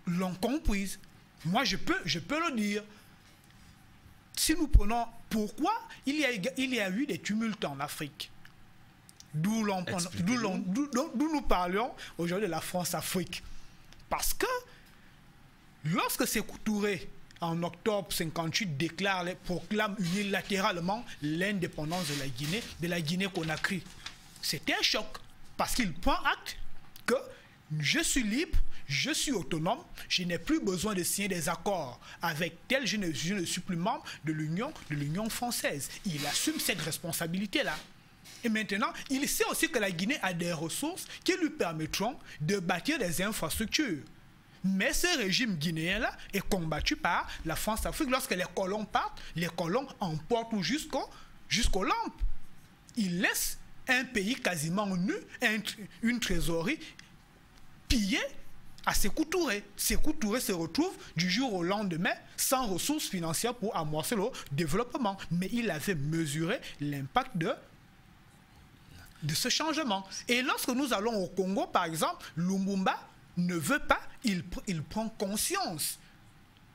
[SPEAKER 9] l'ont comprise. Moi, je peux le dire. Si nous prenons pourquoi il y a eu des tumultes en Afrique, d'où nous parlions aujourd'hui de la France-Afrique. Parce que lorsque Sékou Touré, en octobre 58, proclame unilatéralement l'indépendance de la Guinée-Conakry, c'était un choc. Parce qu'il prend acte que je suis libre, je suis autonome, je n'ai plus besoin de signer des accords avec tel, je ne suis plus membre de l'Union française. Il assume cette responsabilité-là. Et maintenant, il sait aussi que la Guinée a des ressources qui lui permettront de bâtir des infrastructures. Mais ce régime guinéen-là est combattu par la France-Afrique. Lorsque les colons partent, les colons emportent jusqu'aux lampes. Ils laissent un pays quasiment nu, une trésorerie pillée à Sékou Touré. Sékou Touré se retrouve du jour au lendemain sans ressources financières pour amorcer le développement. Mais il avait mesuré l'impact de ce changement. Et lorsque nous allons au Congo, par exemple, Lumumba ne veut pas, il prend conscience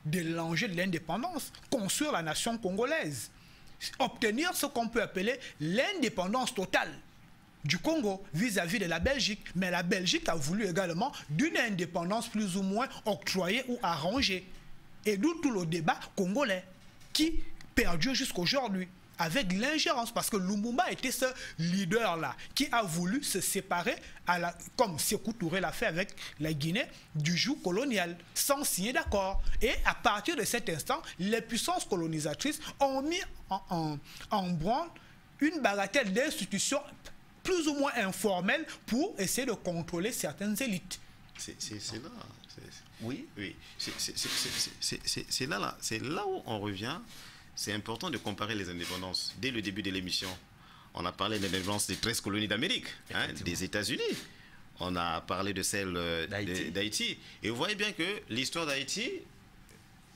[SPEAKER 9] de l'enjeu de l'indépendance, construire la nation congolaise, obtenir ce qu'on peut appeler l'indépendance totale du Congo vis-à-vis de la Belgique. Mais la Belgique a voulu également d'une indépendance plus ou moins octroyée ou arrangée. Et d'où tout le débat congolais qui perdure jusqu'à aujourd'hui. avec l'ingérence, parce que Lumumba était ce leader-là qui a voulu se séparer, comme Sékou Touré l'a fait avec la Guinée, du joug colonial, sans signer d'accord. Et à partir de cet instant, les puissances colonisatrices ont mis en branle une bagatelle d'institutions plus ou moins informelles pour essayer de contrôler certaines élites.
[SPEAKER 4] C'est là.
[SPEAKER 2] Oui.
[SPEAKER 4] Oui. C'est là où on revient. C'est important de comparer les indépendances. Dès le début de l'émission, on a parlé de l'indépendance des 13 colonies d'Amérique, des États-Unis. On a parlé de celle d'Haïti. Et vous voyez bien que l'histoire d'Haïti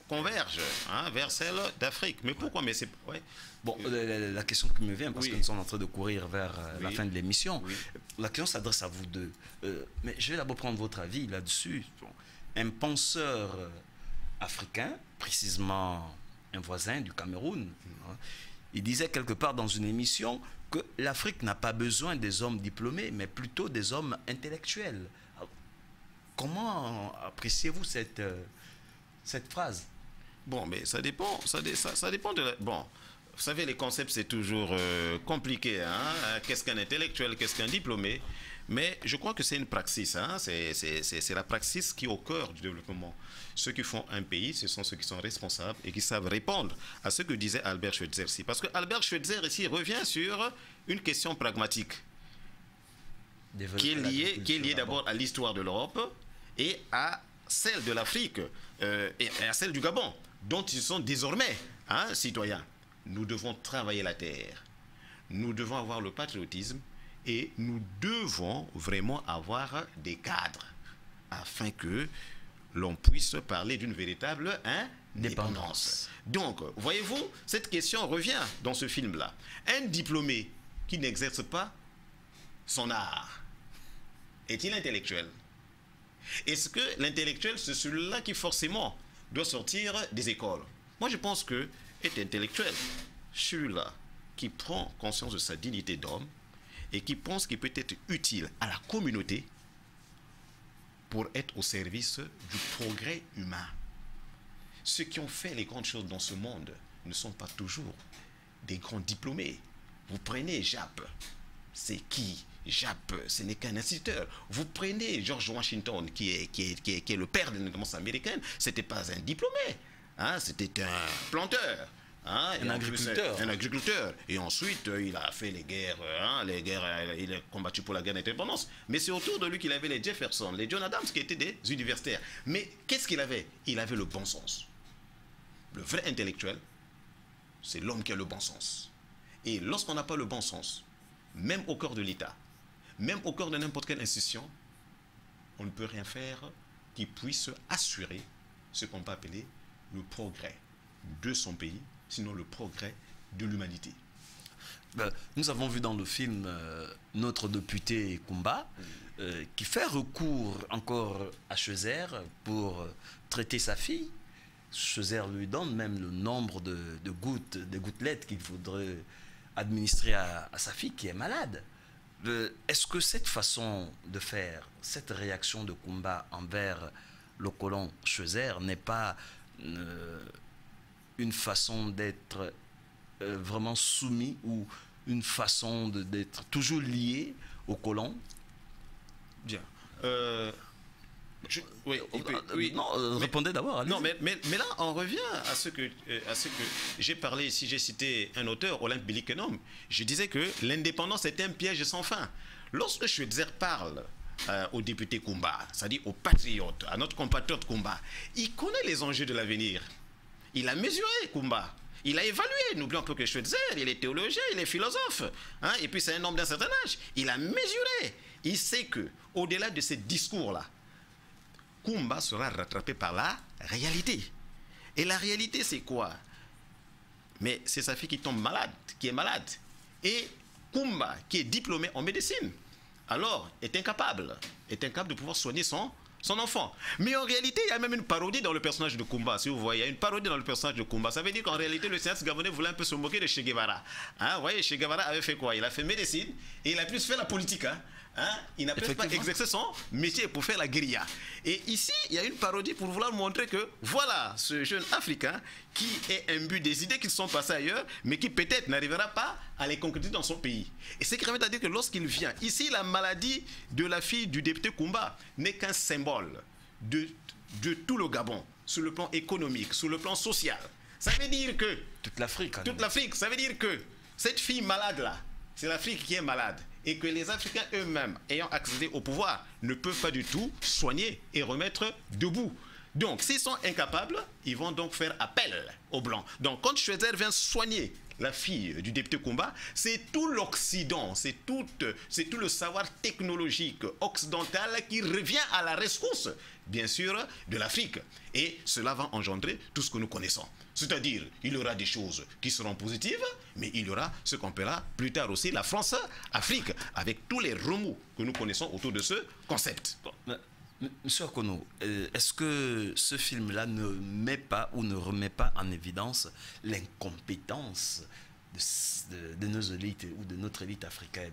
[SPEAKER 4] converge vers celle d'Afrique. Mais pourquoi? Mais c'est... Ouais.
[SPEAKER 2] Bon, la question qui me vient, parce que nous sommes en train de courir vers la fin de l'émission, la question s'adresse à vous deux. Mais je vais d'abord prendre votre avis là-dessus. Bon, un penseur africain, précisément un voisin du Cameroun, il disait quelque part dans une émission que l'Afrique n'a pas besoin des hommes diplômés, mais plutôt des hommes intellectuels. Alors, comment appréciez-vous cette phrase?
[SPEAKER 4] Bon, mais ça dépend de la... Bon, vous savez, les concepts, c'est toujours compliqué. Qu'est-ce qu'un intellectuel, qu'est-ce qu'un diplômé? Mais je crois que c'est une praxis. C'est la praxis qui est au cœur du développement. Ceux qui font un pays, ce sont ceux qui sont responsables et qui savent répondre à ce que disait Albert Schweitzer ici. Parce que Albert Schweitzer ici revient sur une question pragmatique qui est liée d'abord à l'histoire de l'Europe et à celle de l'Afrique et à celle du Gabon, dont ils sont désormais citoyens. Nous devons travailler la terre. Nous devons avoir le patriotisme et nous devons vraiment avoir des cadres afin que l'on puisse parler d'une véritable indépendance. Donc, voyez-vous, cette question revient dans ce film-là. Un diplômé qui n'exerce pas son art, est-il intellectuel? Est-ce que l'intellectuel, c'est celui-là qui forcément doit sortir des écoles? Moi, je pense que est intellectuel celui-là qui prend conscience de sa dignité d'homme et qui pense qu'il peut être utile à la communauté pour être au service du progrès humain. Ceux qui ont fait les grandes choses dans ce monde ne sont pas toujours des grands diplômés. Vous prenez Japp, c'est qui? Japp, ce n'est qu'un instituteur. Vous prenez George Washington, qui est le père de l'indépendance américaine, ce n'était pas un diplômé, c'était un planteur. Un agriculteur. Et ensuite, il a fait les guerres, il a combattu pour la guerre d'indépendance. Mais c'est autour de lui qu'il avait les Jefferson, les John Adams, qui étaient des universitaires. Mais qu'est-ce qu'il avait? Il avait le bon sens. Le vrai intellectuel, c'est l'homme qui a le bon sens. Et lorsqu'on n'a pas le bon sens, même au cœur de l'État, même au cœur de n'importe quelle institution, on ne peut rien faire qui puisse assurer ce qu'on peut appeler le progrès de son pays, sinon le progrès de l'humanité.
[SPEAKER 2] Nous avons vu dans le film notre député Koumba qui fait recours encore à Schweitzer pour traiter sa fille. Schweitzer lui donne même le nombre de gouttelettes qu'il faudrait administrer à sa fille qui est malade. Est-ce que cette façon de faire, cette réaction de Koumba envers le colon Schweitzer n'est pas une façon d'être vraiment soumis ou une façon d'être toujours lié au colon?
[SPEAKER 4] Bien. Oui.
[SPEAKER 2] Non, répondez d'abord.
[SPEAKER 4] Non, mais là, on revient à ce que j'ai parlé ici. J'ai cité un auteur, Olympe Bilikenom. Je disais que l'indépendance est un piège sans fin. Lorsque Schweitzer parle au député Koumba, c'est-à-dire aux patriotes, à notre compatriote Koumba, il connaît les enjeux de l'avenir. Il a mesuré Koumba. Il a évalué. N'oublions pas que Schweitzer, il est théologien, il est philosophe. Et puis c'est un homme d'un certain âge. Il a mesuré. Il sait que, au-delà de ces discours-là, Koumba sera rattrapé par la réalité. Et la réalité, c'est quoi? Mais c'est sa fille qui tombe malade, qui est malade. Et Koumba, qui est diplômé en médecine, alors est incapable de pouvoir soigner son enfant. Mais en réalité, il y a même une parodie dans le personnage de Koumba. Si vous voyez, il y a une parodie dans le personnage de Koumba. Ça veut dire qu'en réalité, le sénateur gabonais voulait un peu se moquer de Che Guevara. Vous voyez, Che Guevara avait fait quoi? Il a fait médecine et il a plus fait la politique. hein, il n'a peut-être pas exercé son métier pour faire la guérilla. Et ici, il y a une parodie pour vouloir montrer que voilà ce jeune Africain qui est imbu des idées qui sont passées ailleurs, mais qui peut-être n'arrivera pas à les concrétiser dans son pays. Et ce qui remet à dire que lorsqu'il vient, ici, la maladie de la fille du député Koumba n'est qu'un symbole de tout le Gabon, sur le plan économique, sur le plan social. Ça veut dire que...
[SPEAKER 2] Toute l'Afrique.
[SPEAKER 4] Toute l'Afrique, ça veut dire que cette fille malade-là, c'est l'Afrique qui est malade. Et que les Africains eux-mêmes, ayant accédé au pouvoir, ne peuvent pas du tout soigner et remettre debout. Donc, s'ils sont incapables, ils vont donc faire appel aux Blancs. Donc, quand Schweitzer vient soigner la fille du député Koumba, c'est tout l'Occident, c'est tout le savoir technologique occidental qui revient à la rescousse, bien sûr, de l'Afrique. Et cela va engendrer tout ce que nous connaissons. C'est-à-dire, il y aura des choses qui seront positives, mais il y aura ce qu'on appellera plus tard aussi la France-Afrique, avec tous les remous que nous connaissons autour de ce concept.
[SPEAKER 2] Monsieur Akono, est-ce que ce film-là ne met pas ou ne remet pas en évidence l'incompétence de nos élites ou de notre élite africaine?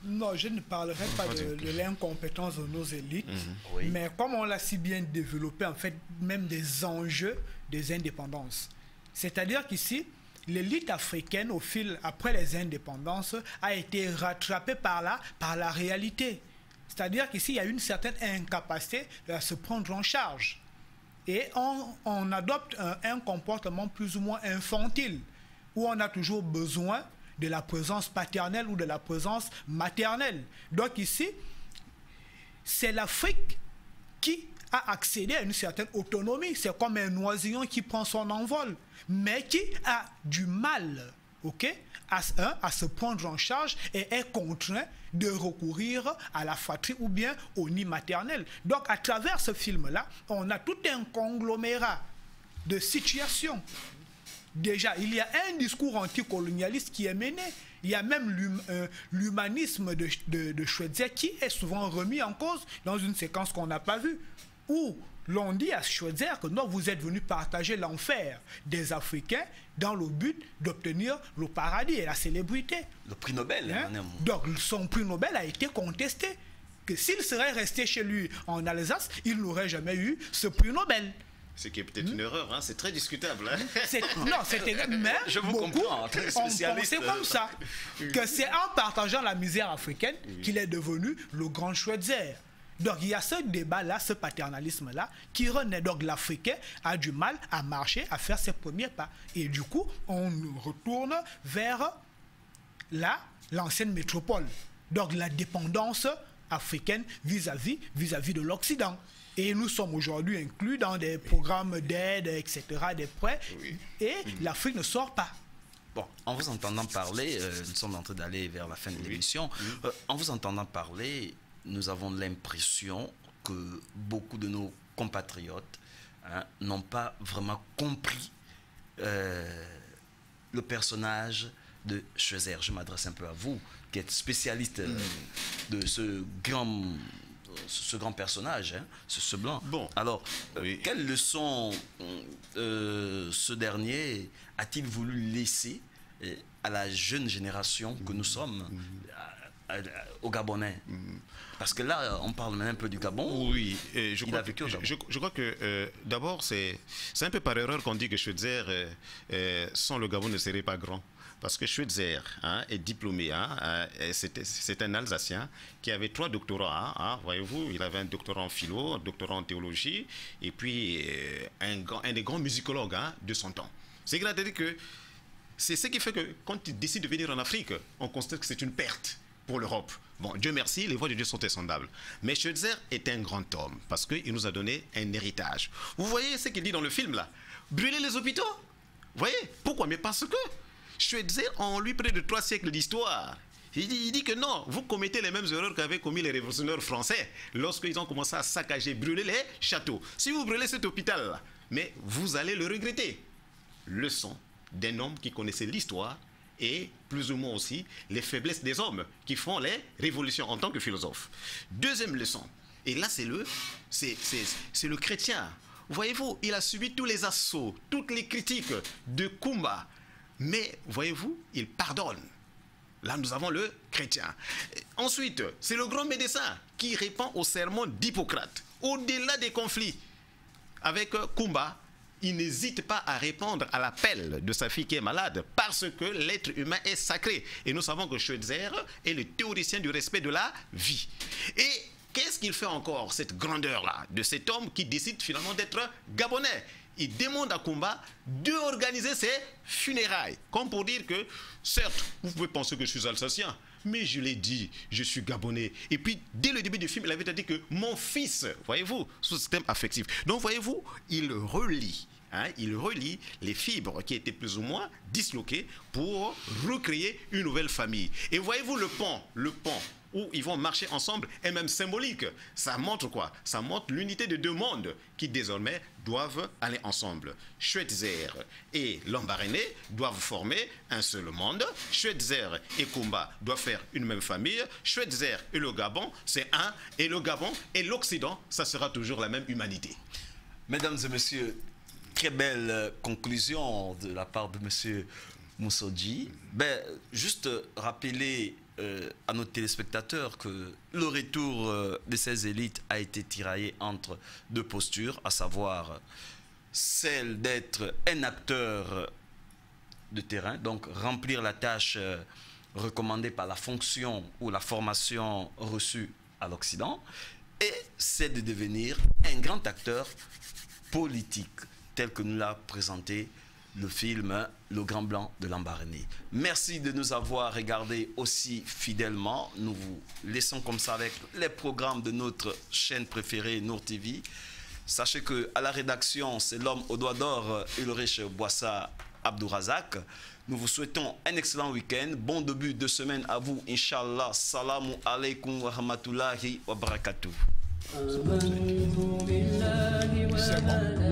[SPEAKER 9] Non, je ne parlerai pas de l'incompétence de nos élites,
[SPEAKER 2] Oui.
[SPEAKER 9] mais comme on l'a si bien développé, en fait, même des enjeux des indépendances. C'est-à-dire qu'ici, l'élite africaine, après les indépendances, a été rattrapée par la réalité. C'est-à-dire qu'ici, il y a une certaine incapacité à se prendre en charge. Et on adopte un comportement plus ou moins infantile, où on a toujours besoin de la présence paternelle ou de la présence maternelle. Donc ici, c'est l'Afrique qui a accédé à une certaine autonomie. C'est comme un oisillon qui prend son envol, mais qui a du mal, à se prendre en charge et est contraint de recourir à la fratrie ou bien au nid maternel. Donc à travers ce film-là, on a tout un conglomérat de situations. Déjà, il y a un discours anticolonialiste qui est mené. Il y a même l'humanisme de Schweitzer qui est souvent remis en cause dans une séquence qu'on n'a pas vue, où l'on dit à Schweitzer que non, vous êtes venu partager l'enfer des Africains dans le but d'obtenir le paradis et la célébrité.
[SPEAKER 2] Le prix Nobel.
[SPEAKER 9] Hein? Donc son prix Nobel a été contesté. Que s'il serait resté chez lui en Alsace, il n'aurait jamais eu ce prix Nobel.
[SPEAKER 4] Ce qui est peut-être une erreur, hein? C'est très discutable. Hein?
[SPEAKER 9] Non, c'était... Mais
[SPEAKER 2] je vous comprends, en tant que spécialiste.
[SPEAKER 9] On pensait comme ça, que c'est en partageant la misère africaine qu'il est devenu le grand Schweitzer. Donc il y a ce débat-là, ce paternalisme-là, qui renaît. Donc l'Africain a du mal à marcher, à faire ses premiers pas. Et du coup, on retourne vers l'ancienne métropole. Donc la dépendance africaine vis-à-vis de l'Occident. Et nous sommes aujourd'hui inclus dans des programmes d'aide, etc., des prêts. Oui. Et l'Afrique ne sort pas.
[SPEAKER 2] Bon, en vous entendant parler, nous sommes en train d'aller vers la fin de l'émission. En vous entendant parler, nous avons l'impression que beaucoup de nos compatriotes n'ont pas vraiment compris le personnage de Schweitzer. Je m'adresse un peu à vous, qui êtes spécialiste de ce grand personnage, ce blanc.
[SPEAKER 4] Bon.
[SPEAKER 2] Alors, quelle leçon ce dernier a-t-il voulu laisser à la jeune génération que nous sommes, aux Gabonais? Parce que là, on parle même un peu du Gabon.
[SPEAKER 4] Oui, je crois que d'abord, c'est un peu par erreur qu'on dit que Schweitzer, sans le Gabon, ne serait pas grand. Parce que Schweitzer est diplômé, c'est un Alsacien qui avait 3 doctorats, voyez-vous, il avait un doctorat en philo, un doctorat en théologie, et puis un des grands musicologues de son temps. C'est-à-dire que c'est ce qui fait que quand il décide de venir en Afrique, on constate que c'est une perte pour l'Europe. Bon, Dieu merci, les voies de Dieu sont insondables. Mais Schweitzer est un grand homme, parce qu'il nous a donné un héritage. Vous voyez ce qu'il dit dans le film, là? Brûler les hôpitaux? Vous voyez? Pourquoi? Mais parce que Schweitzer a en lui près de 3 siècles d'histoire. Il dit que non, vous commettez les mêmes erreurs qu'avaient commis les révolutionnaires français lorsqu'ils ont commencé à saccager, brûler les châteaux. Si vous brûlez cet hôpital-là, mais vous allez le regretter. Leçon d'un homme qui connaissait l'histoire et plus ou moins aussi les faiblesses des hommes qui font les révolutions en tant que philosophe. Deuxième leçon, et là c'est le chrétien. Voyez-vous, il a subi tous les assauts, toutes les critiques de Koumba. Mais, voyez-vous, il pardonne. Là, nous avons le chrétien. Ensuite, c'est le grand médecin qui répond au sermon d'Hippocrate. Au-delà des conflits avec Kumba, il n'hésite pas à répondre à l'appel de sa fille qui est malade parce que l'être humain est sacré. Et nous savons que Schweitzer est le théoricien du respect de la vie. Et qu'est-ce qu'il fait encore, cette grandeur-là, de cet homme qui décide finalement d'être gabonais? Il demande à Kumba d'organiser ses funérailles. Comme pour dire que, certes, vous pouvez penser que je suis alsacien, mais je l'ai dit, je suis gabonais. Et puis, dès le début du film, il avait dit que mon fils, voyez-vous, ce système affectif. Donc, voyez-vous, il relie les fibres qui étaient plus ou moins disloquées pour recréer une nouvelle famille. Et voyez-vous le pont où ils vont marcher ensemble est même symbolique. Ça montre quoi? Ça montre l'unité de deux mondes qui désormais doivent aller ensemble. Schweitzer et Lambaréné doivent former un seul monde. Schweitzer et Kumba doivent faire une même famille. Schweitzer et le Gabon, c'est un. Et le Gabon et l'Occident, ça sera toujours la même humanité.
[SPEAKER 2] Mesdames et messieurs, très belle conclusion de la part de monsieur Moussoudji. Juste rappeler à nos téléspectateurs que le retour de ces élites a été tiraillé entre deux postures, à savoir celle d'être un acteur de terrain, donc remplir la tâche recommandée par la fonction ou la formation reçue à l'Occident, et c'est de devenir un grand acteur politique, tel que nous l'a présenté le film Le Grand Blanc de Lambaréné. Merci de nous avoir regardés aussi fidèlement. Nous vous laissons comme ça avec les programmes de notre chaîne préférée, Nour TV. Sachez qu'à la rédaction, c'est l'homme au doigt d'or, Ulrich Boissa Abdourazak. Nous vous souhaitons un excellent week-end. Bon début de semaine à vous, Inch'Allah. Salamu alaikum wa rahmatullahi wa barakatuh.
[SPEAKER 1] آمنت بالله وملائكته